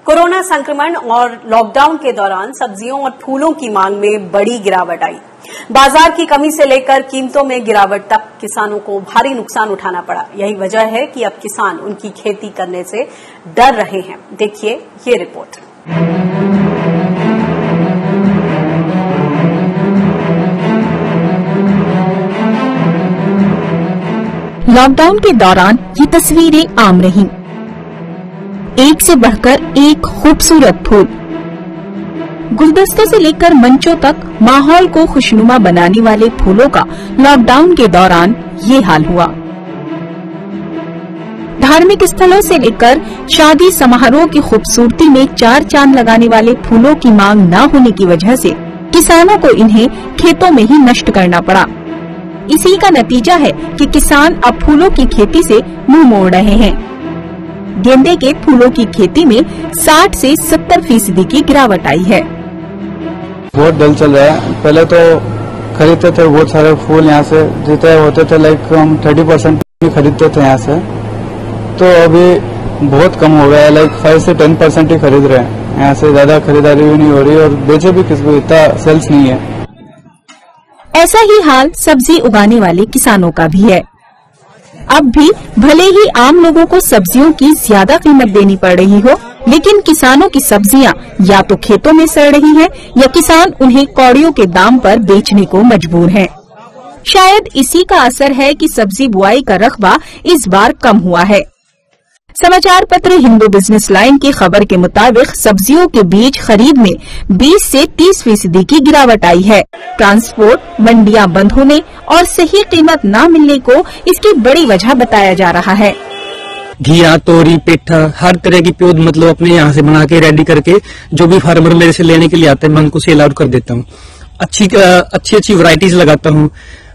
Corona संक्रमण और lockdown के दौरान सब्जियों और फूलों की मांग में बड़ी गिरावट आई। बाजार की कमी से लेकर कीमतों में गिरावट तक किसानों को भारी नुकसान उठाना पड़ा। यही वजह है कि अब किसान उनकी खेती करने से डर रहे हैं। देखिए ये रिपोर्ट। लॉकडाउन के दौरान ये तस्वीरें आम रहीं। एक से बढ़कर एक खूबसूरत फूल, गुलदस्तों से लेकर मंचों तक माहौल को खुशनुमा बनाने वाले फूलों का लॉकडाउन के दौरान ये हाल हुआ। धार्मिक स्थलों से लेकर शादी समारोह की खूबसूरती में चार चांद लगाने वाले फूलों की मांग न होने की वजह से किसानों को इन्हें खेतों में ही नष्ट करना पड़ा। इसी का नतीजा है कि किसान अब फूलों की खेती से मुंह मोड़ रहे हैं। गेंदे के फूलों की खेती में 60 से 70% की गिरावट आई है। बहुत डल चल रहा है। पहले तो खरीदते थे बहुत सारे फूल यहाँ से, जितने होते थे लाइक हम 30% भी खरीदते थे यहाँ से, तो अभी बहुत कम हो गया है। लाइक 5 से 10% ही खरीद रहे हैं। यहाँ से ज्यादा खरीदारी भी नहीं हो रही और बेचे भी किसी को इतना सेल्स नहीं है। ऐसा ही हाल सब्जी उगाने वाले किसानों का भी है। अब भी भले ही आम लोगों को सब्जियों की ज्यादा कीमत देनी पड़ रही हो, लेकिन किसानों की सब्जियां या तो खेतों में सड़ रही हैं या किसान उन्हें कौड़ियों के दाम पर बेचने को मजबूर हैं। शायद इसी का असर है कि सब्जी बुआई का रकबा इस बार कम हुआ है। समाचार पत्र हिंदू बिजनेस लाइन की खबर के मुताबिक सब्जियों के बीज खरीद में 20 से 30% की गिरावट आई है। ट्रांसपोर्ट, मंडियां बंद होने और सही कीमत न मिलने को इसकी बड़ी वजह बताया जा रहा है। घिया, तोरी, पेठा, हर तरह की प्योद मतलब अपने यहाँ से बना के रेडी करके जो भी फार्मर मेरे से लेने के लिए आते हैं मैं उनको सेल आउट कर देता हूँ। अच्छी वैरायटीज लगाता हूँ।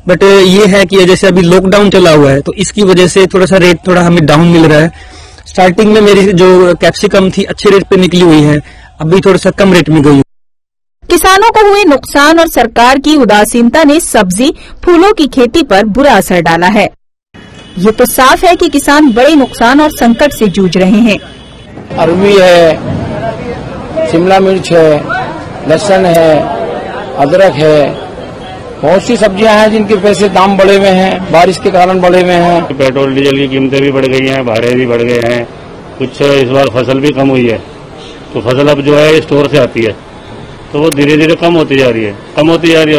बट ये है कि जैसे अभी लॉकडाउन चला हुआ है तो इसकी वजह से थोड़ा सा रेट थोड़ा हमें डाउन मिल रहा है। स्टार्टिंग में मेरी जो कैप्सिकम थी अच्छे रेट पे निकली हुई है, अभी थोड़ा सा कम रेट में गई। किसानों को हुए नुकसान और सरकार की उदासीनता ने सब्जी फूलों की खेती पर बुरा असर डाला है। ये तो साफ है कि किसान बड़े नुकसान और संकट से जूझ रहे हैं। अरबी है, शिमला मिर्च है, लहसुन है, अदरक है, बहुत सी सब्जियां हैं जिनके पैसे दाम बढ़े हुए हैं, बारिश के कारण बढ़े हुए हैं। पेट्रोल डीजल की कीमतें भी बढ़ गई हैं, भाड़े भी बढ़ गए हैं। कुछ इस बार फसल भी कम हुई है, तो फसल अब जो है स्टोर से आती है तो वो धीरे धीरे कम होती जा रही है।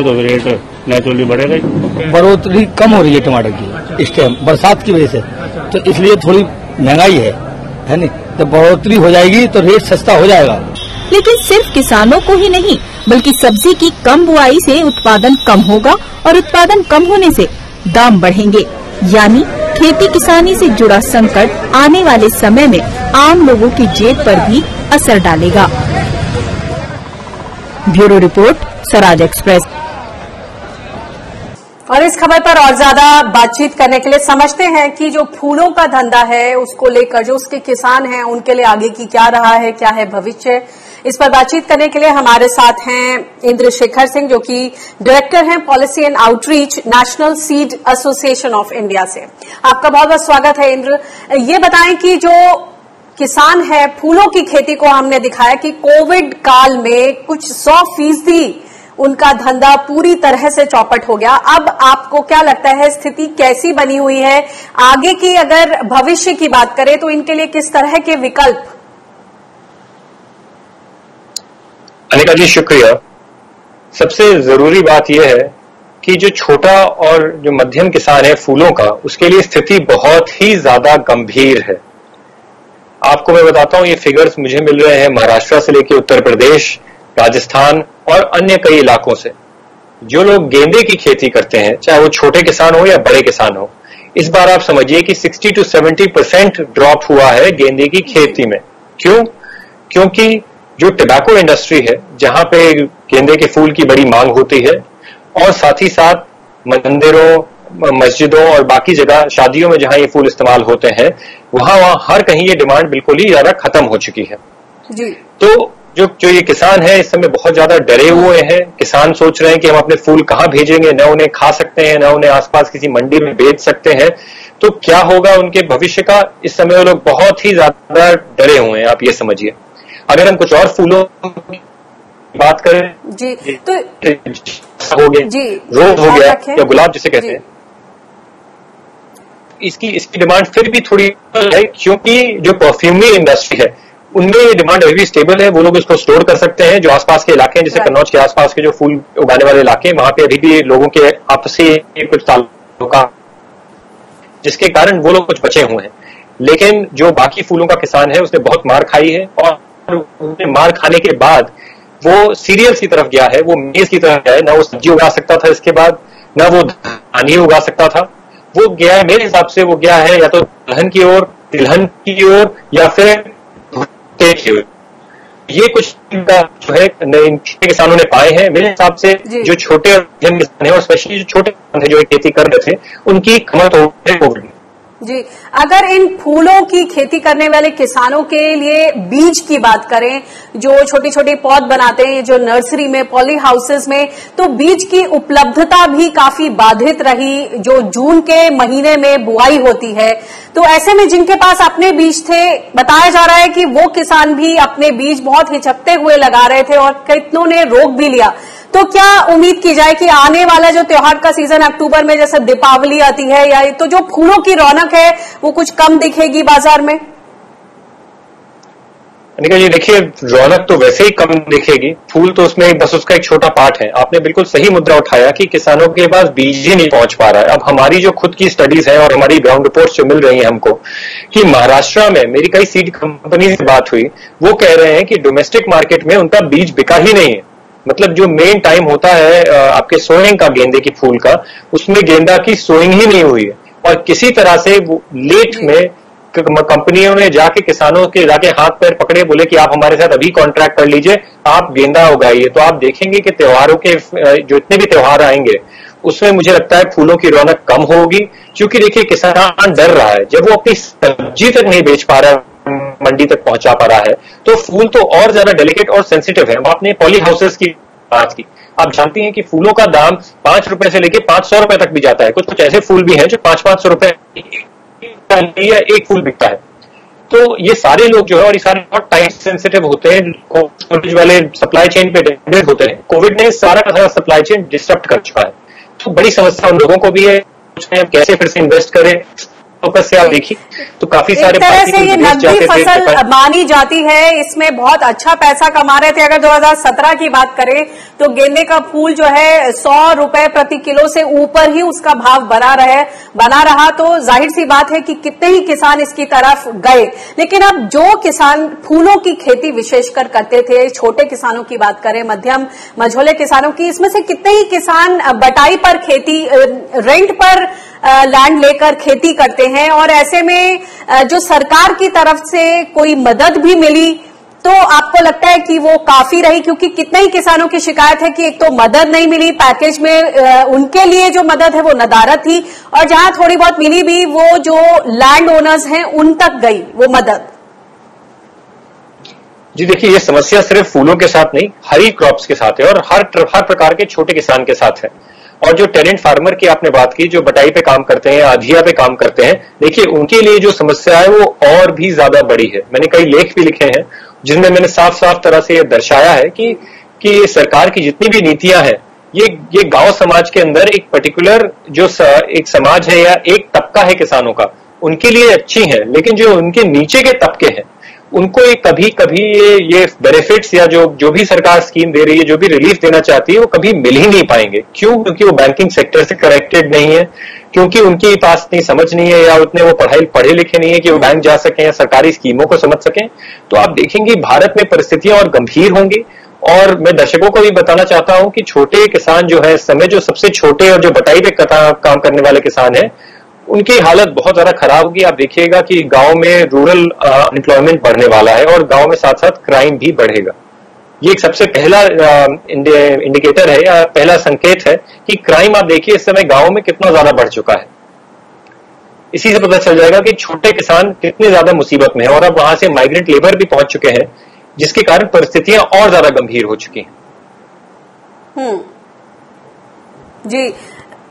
तो रेट नेचुरली बढ़ेगा ही। बढ़ोतरी कम हो रही है टमाटर की इस टाइम बरसात की वजह से, तो इसलिए थोड़ी महंगाई है नहीं? जब बढ़ोतरी हो जाएगी तो रेट सस्ता हो जाएगा। लेकिन सिर्फ किसानों को ही नहीं बल्कि सब्जी की कम बुआई से उत्पादन कम होगा और उत्पादन कम होने से दाम बढ़ेंगे। यानी खेती किसानी से जुड़ा संकट आने वाले समय में आम लोगों की जेब पर भी असर डालेगा। Bureau report, Swaraj express. और इस खबर पर और ज्यादा बातचीत करने के लिए समझते हैं कि जो फूलों का धंधा है उसको लेकर जो उसके किसान हैं उनके लिए आगे की क्या रहा है, क्या है भविष्य। इस पर बातचीत करने के लिए हमारे साथ हैं इंद्र शेखर सिंह, जो कि डायरेक्टर हैं policy and outreach, national seed association of India से। आपका बहुत बहुत स्वागत है इंद्र। ये बताएं कि जो किसान है फूलों की खेती को हमने दिखाया कि कोविड काल में कुछ 100% उनका धंधा पूरी तरह से चौपट हो गया। अब आपको क्या लगता है स्थिति कैसी बनी हुई है? आगे की अगर भविष्य की बात करें तो इनके लिए किस तरह के विकल्प? अनिका जी शुक्रिया। सबसे जरूरी बात यह है कि जो छोटा और जो मध्यम किसान है फूलों का, उसके लिए स्थिति बहुत ही ज्यादा गंभीर है। आपको मैं बताता हूं, ये फिगर्स मुझे मिल रहे हैं महाराष्ट्र से लेकर उत्तर प्रदेश, राजस्थान और अन्य कई इलाकों से। जो लोग गेंदे की खेती करते हैं, चाहे वो छोटे किसान हो या बड़े किसान हो, इस बार आप समझिए कि 60 to 70% ड्रॉप हुआ है गेंदे की खेती में। क्यों? क्योंकि जो टबैको इंडस्ट्री है, जहां पे गेंदे के फूल की बड़ी मांग होती है और साथ ही साथ मंदिरों, मस्जिदों और बाकी जगह शादियों में जहां ये फूल इस्तेमाल होते हैं, वहां हर कहीं ये डिमांड बिल्कुल ही ज्यादा खत्म हो चुकी है जी। तो जो ये किसान है इस समय बहुत ज्यादा डरे हुए हैं। किसान सोच रहे हैं कि हम अपने फूल कहां भेजेंगे, न उन्हें खा सकते हैं, न उन्हें आसपास किसी मंडी में बेच सकते हैं। तो क्या होगा उनके भविष्य का, इस समय वो लोग बहुत ही ज्यादा डरे हुए हैं, आप ये समझिए। अगर हम कुछ और फूलों की बात करें जी, तो हो गया जी, रोज हो गया या गुलाब जिसे कहते हैं, इसकी डिमांड फिर भी थोड़ी है, क्योंकि जो परफ्यूमरी इंडस्ट्री है उनमें ये डिमांड अभी भी स्टेबल है। वो लोग इसको स्टोर कर सकते हैं। जो आसपास के इलाके हैं, जैसे कन्नौज के आसपास के जो फूल उगाने वाले इलाके हैं, वहां पे अभी भी लोगों के आपसी कुछ सालों का, जिसके कारण वो लोग कुछ बचे हुए हैं। लेकिन जो बाकी फूलों का किसान है उसने बहुत मार खाई है, और उसने मार खाने के बाद वो सीरियल्स की तरफ गया है, वो मेज की तरफ गया है। ना वो सब्जी उगा सकता था, इसके बाद ना वो धान ही उगा सकता था। वो गया है, मेरे हिसाब से वो गया है या तो दलहन की ओर, तिलहन की ओर, या फिर भुट्टे की ओर। ये कुछ जो है किसानों ने पाए हैं। मेरे हिसाब से जो छोटे और मध्यम किसान है, और स्पेशली जो छोटे किसान थे जो खेती कर रहे थे, उनकी कमर तो कोविड। जी, अगर इन फूलों की खेती करने वाले किसानों के लिए बीज की बात करें, जो छोटी छोटी पौध बनाते हैं, जो नर्सरी में, पॉली हाउसेस में, तो बीज की उपलब्धता भी काफी बाधित रही। जो जून के महीने में बुआई होती है, तो ऐसे में जिनके पास अपने बीज थे, बताया जा रहा है कि वो किसान भी अपने बीज बहुत हिचकते हुए लगा रहे थे और कितनों ने रोक भी लिया। तो क्या उम्मीद की जाए कि आने वाला जो त्योहार का सीजन अक्टूबर में, जैसे दीपावली आती है, या तो जो फूलों की रौनक है वो कुछ कम दिखेगी बाजार में? अनिका जी, देखिए, रौनक तो वैसे ही कम दिखेगी। फूल तो उसमें बस उसका एक छोटा पार्ट है। आपने बिल्कुल सही मुद्दा उठाया कि किसानों के पास बीज ही नहीं पहुंच पा रहा है। अब हमारी जो खुद की स्टडीज है और हमारी ग्राउंड रिपोर्ट्स जो मिल रही है हमको, कि महाराष्ट्र में मेरी कई सीड कंपनी से बात हुई, वो कह रहे हैं कि डोमेस्टिक मार्केट में उनका बीज बिका ही नहीं है। मतलब जो मेन टाइम होता है आपके सोइंग का, गेंदे की फूल का, उसमें गेंदा की सोइंग ही नहीं हुई है। और किसी तरह से वो लेट में कंपनियों ने जाके किसानों के जाके हाथ पैर पकड़े, बोले कि आप हमारे साथ अभी कॉन्ट्रैक्ट कर लीजिए, आप गेंदा उगाइए। तो आप देखेंगे कि त्योहारों के जो इतने भी त्योहार आएंगे उसमें मुझे लगता है फूलों की रौनक कम होगी, क्योंकि देखिए किसान डर रहा है। जब वो अपनी सब्जी तक नहीं बेच पा रहा है, मंडी तक पहुंचा पा रहा है, तो फूल तो और ज्यादा डेलिकेट और सेंसिटिव है। आपने पॉली हाउसेस की बात की, आप जानती हैं कि फूलों का दाम 5 रुपए से लेकर 500 रुपए तक भी जाता है। कुछ ऐसे फूल भी हैं जो 500 रुपए या एक फूल बिकता है। तो ये सारे लोग जो है, और ये सारे बहुत टाइम सेंसिटिव होते हैं, स्टोरेज वाले सप्लाई चेन पे डिपेंडेंट होते हैं। कोविड ने सारा का सारा सप्लाई चेन डिस्टर्ब कर चुका है। तो बड़ी समस्या उन लोगों को भी है, कैसे फिर से इन्वेस्ट करें। फोकस से आप देखिए तो काफी सारे, एक तरह से ये नकदी फसल मानी जाती है, इसमें बहुत अच्छा पैसा कमा रहे थे। अगर 2017 की बात करें तो गेंदे का फूल जो है 100 रुपए प्रति किलो से ऊपर ही उसका भाव बना रहा। तो जाहिर सी बात है कि कितने ही किसान इसकी तरफ गए। लेकिन अब जो किसान फूलों की खेती विशेषकर करते थे, छोटे किसानों की बात करें, मध्यम मझोले किसानों की, इसमें से कितने ही किसान बटाई पर खेती, रेंट पर लैंड लेकर खेती करते हैं। और ऐसे में जो सरकार की तरफ से कोई मदद भी मिली तो आपको लगता है कि वो काफी रही? क्योंकि कितने ही किसानों की शिकायत है कि एक तो मदद नहीं मिली, पैकेज में उनके लिए जो मदद है वो नदारद थी, और जहां थोड़ी बहुत मिली भी वो जो लैंड ओनर्स हैं उन तक गई वो मदद। जी देखिए, ये समस्या सिर्फ फूलों के साथ नहीं, हरी क्रॉप्स के साथ है, और हर प्रकार के छोटे किसान के साथ है। और जो टेनेंट फार्मर की आपने बात की, जो बटाई पे काम करते हैं, आधिया पे काम करते हैं, देखिए उनके लिए जो समस्या है वो और भी ज्यादा बड़ी है। मैंने कई लेख भी लिखे हैं जिनमें मैंने साफ साफ तरह से ये दर्शाया है कि सरकार की जितनी भी नीतियां हैं, ये गांव समाज के अंदर एक पर्टिकुलर जो एक समाज है या एक तबका है किसानों का, उनके लिए अच्छी है, लेकिन जो उनके नीचे के तबके हैं उनको कभी कभी ये बेनिफिट्स या जो भी सरकार स्कीम दे रही है, जो भी रिलीफ देना चाहती है, वो कभी मिल ही नहीं पाएंगे। क्यों? क्योंकि वो बैंकिंग सेक्टर से कनेक्टेड नहीं है, क्योंकि उनके पास इतनी समझ नहीं है, या उतने वो पढ़े लिखे नहीं है कि वो बैंक जा सकें या सरकारी स्कीमों को समझ सकें। तो आप देखेंगे भारत में परिस्थितियां और गंभीर होंगी। और मैं दर्शकों को भी बताना चाहता हूं कि छोटे किसान जो है, इस समय जो सबसे छोटे और जो बटाई पे काम करने वाले किसान है, उनकी हालत बहुत ज्यादा खराब होगी। आप देखिएगा कि गांव में रूरल अनएम्प्लॉयमेंट बढ़ने वाला है, और गांव में साथ साथ क्राइम भी बढ़ेगा। ये एक सबसे पहला इंडिकेटर है या पहला संकेत है कि क्राइम, आप देखिए इस समय गांव में कितना ज्यादा बढ़ चुका है। इसी से पता चल जाएगा कि छोटे किसान कितने ज्यादा मुसीबत में है। और अब वहां से माइग्रेंट लेबर भी पहुंच चुके हैं, जिसके कारण परिस्थितियां और ज्यादा गंभीर हो चुकी हैं। जी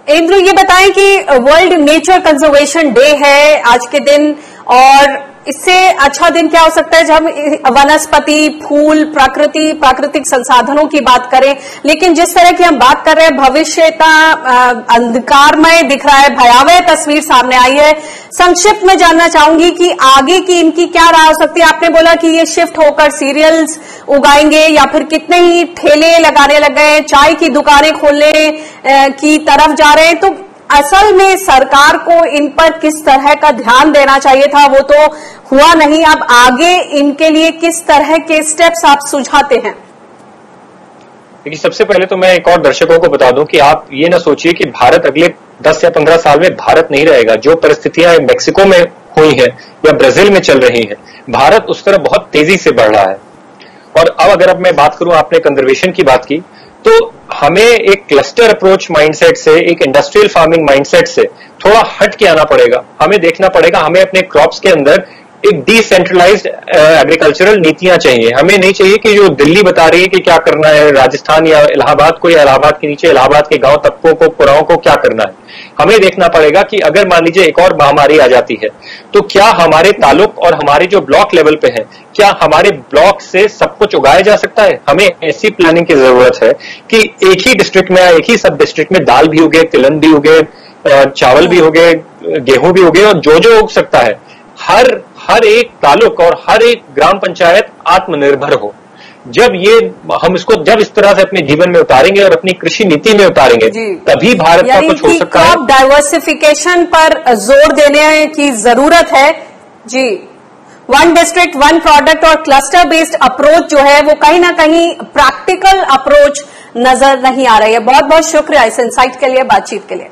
इंद्र, ये बताएं कि वर्ल्ड नेचर कंजर्वेशन डे है आज के दिन, और इससे अच्छा दिन क्या हो सकता है जब हम वनस्पति, फूल, प्राकृतिक संसाधनों की बात करें, लेकिन जिस तरह की हम बात कर रहे हैं भविष्य का अंधकारमय दिख रहा है, भयावह तस्वीर सामने आई है। संक्षिप्त में जानना चाहूंगी कि आगे की इनकी क्या राह हो सकती है। आपने बोला कि ये शिफ्ट होकर सीरियल्स उगाएंगे या फिर कितने ही ठेले लगाने लग गए, चाय की दुकानें खोलने की तरफ जा रहे हैं, तो असल में सरकार को इन पर किस तरह का ध्यान देना चाहिए था, वो तो हुआ नहीं। अब आगे इनके लिए किस तरह के स्टेप्स आप सुझाते हैं? देखिए, सबसे पहले तो मैं एक और दर्शकों को बता दूं कि आप ये ना सोचिए कि भारत अगले 10 या 15 साल में भारत नहीं रहेगा। जो परिस्थितियां मेक्सिको में हुई है या ब्राजील में चल रही है, भारत उस तरफ बहुत तेजी से बढ़ रहा है। और अब मैं बात करूं, आपने कंजर्वेशन की बात की, तो हमें एक क्लस्टर अप्रोच माइंडसेट से, एक इंडस्ट्रियल फार्मिंग माइंडसेट से थोड़ा हट के आना पड़ेगा। हमें देखना पड़ेगा, हमें अपने क्रॉप्स के अंदर एक डिसेंट्रलाइज्ड एग्रीकल्चरल नीतियां चाहिए। हमें नहीं चाहिए कि जो दिल्ली बता रही है कि क्या करना है, राजस्थान या इलाहाबाद को, या इलाहाबाद के नीचे इलाहाबाद के गांव तबकों को, पुराओं को क्या करना है। हमें देखना पड़ेगा कि अगर मान लीजिए एक और महामारी आ जाती है, तो क्या हमारे तालुक और हमारे जो ब्लॉक लेवल पे है, क्या हमारे ब्लॉक से सब कुछ उगाया जा सकता है। हमें ऐसी प्लानिंग की जरूरत है कि एक ही डिस्ट्रिक्ट में या एक ही सब डिस्ट्रिक्ट में दाल भी उगे, तिलहन भी उगे, चावल भी उगे, गेहूं भी उगे, और जो उग सकता है, हर एक तालुक और हर एक ग्राम पंचायत आत्मनिर्भर हो। जब जब इस तरह से अपने जीवन में उतारेंगे और अपनी कृषि नीति में उतारेंगे, तभी भारत का कुछ हो सकता है। डाइवर्सिफिकेशन पर जोर देने की जरूरत है जी। वन डिस्ट्रिक्ट वन प्रोडक्ट और क्लस्टर बेस्ड अप्रोच जो है वो कहीं ना कहीं प्रैक्टिकल अप्रोच नजर नहीं आ रही है। बहुत बहुत शुक्रिया इस इनसाइट के लिए, बातचीत के लिए।